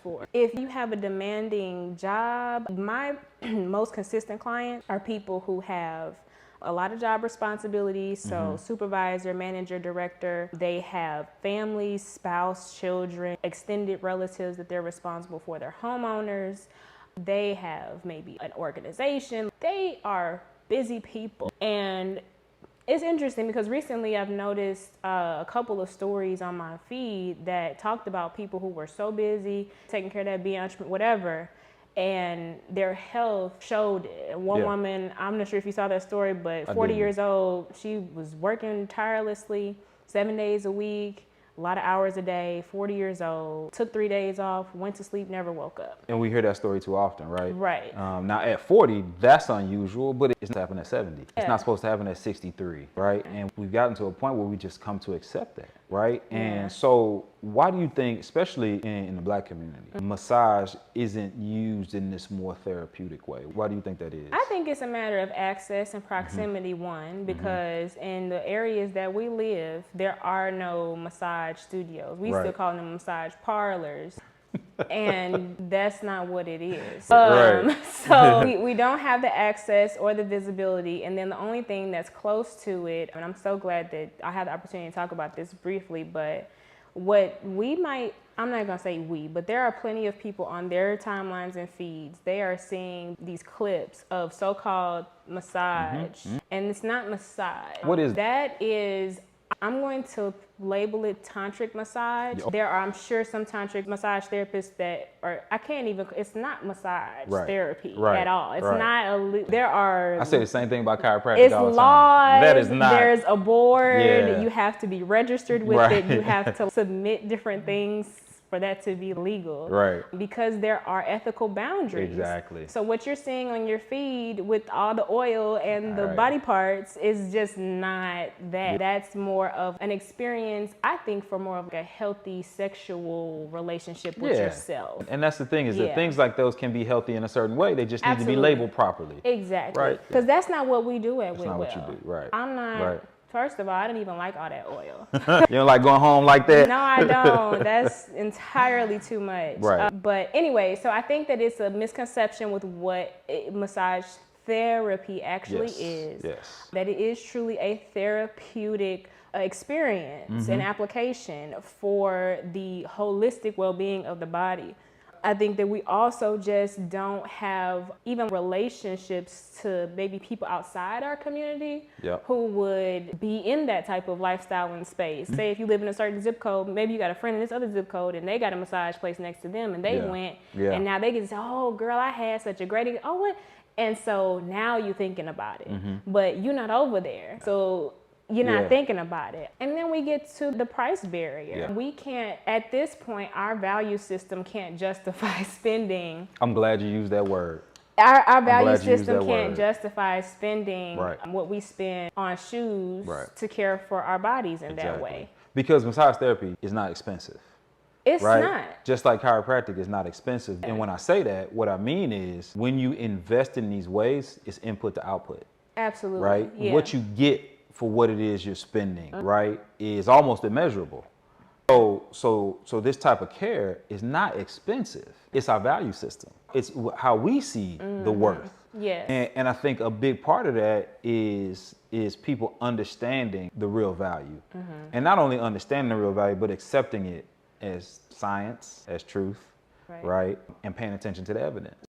for. If you have a demanding job, my most consistent clients are people who have a lot of job responsibilities, so supervisor, manager, director. They have families, spouse, children, extended relatives that they're responsible for. They're homeowners. They have maybe an organization. They are busy people. And it's interesting because recently I've noticed a couple of stories on my feed that talked about people who were so busy, taking care of that, being entrepreneur, whatever, and their health showed it. One woman, I'm not sure if you saw that story, but 40 years old, she was working tirelessly, 7 days a week, a lot of hours a day, 40 years old, took 3 days off, went to sleep, never woke up. And we hear that story too often, right? Right. Now at 40, that's unusual, but it's not happening at 70. It's not supposed to happen at 63, right? And we've gotten to a point where we just come to accept that, right? And so why do you think, especially in the Black community, massage isn't used in this more therapeutic way? Why do you think that is? I think it's a matter of access and proximity, one, because in the areas that we live, there are no massage studios. We still call them massage parlors. And that's not what it is. So we don't have the access or the visibility. And then the only thing that's close to it, and I'm so glad that I had the opportunity to talk about this briefly, but what we might, I'm not gonna say we, but there are plenty of people on their timelines and feeds. They are seeing these clips of so-called massage, and it's not massage. What is that? Is, I'm going to label it tantric massage. There are, I'm sure, some tantric massage therapists that are, I can't even, it's not massage therapy at all. It's not, there are. I say the same thing about chiropractic it's all the laws, time. That is not. There's a board, you have to be registered with it, you have to submit different things for that to be legal. Because there are ethical boundaries. Exactly. So what you're seeing on your feed with all the oil and the body parts is just not that. That's more of an experience, I think, for more of a healthy sexual relationship with yourself. And that's the thing, is that things like those can be healthy in a certain way. They just need to be labeled properly. Exactly. Because that's not what we do at Whitwell. That's not what you do, I'm not. First of all, I don't even like all that oil. You don't like going home like that? No, I don't. That's entirely too much. But anyway, so I think that it's a misconception with what massage therapy actually is. That it is truly a therapeutic experience and application for the holistic well-being of the body. I think that we also just don't have even relationships to maybe people outside our community who would be in that type of lifestyle and space. Say if you live in a certain zip code, maybe you got a friend in this other zip code and they got a massage place next to them and they went and now they can say, oh girl, I had such a great, oh what? And so now you're thinking about it, but you're not over there. So you're not thinking about it. And then we get to the price barrier. We can't, at this point, our value system can't justify spending. I'm glad you used that word. Our value system can't justify spending what we spend on shoes to care for our bodies in that way. Because massage therapy is not expensive. It's not. Just like chiropractic is not expensive. And when I say that, what I mean is when you invest in these ways, it's input to output. Absolutely. Right? What you get for what it is you're spending, right, is almost immeasurable. So this type of care is not expensive. It's our value system. It's how we see the worth. And I think a big part of that is people understanding the real value. And not only understanding the real value, but accepting it as science, as truth, right? And paying attention to the evidence.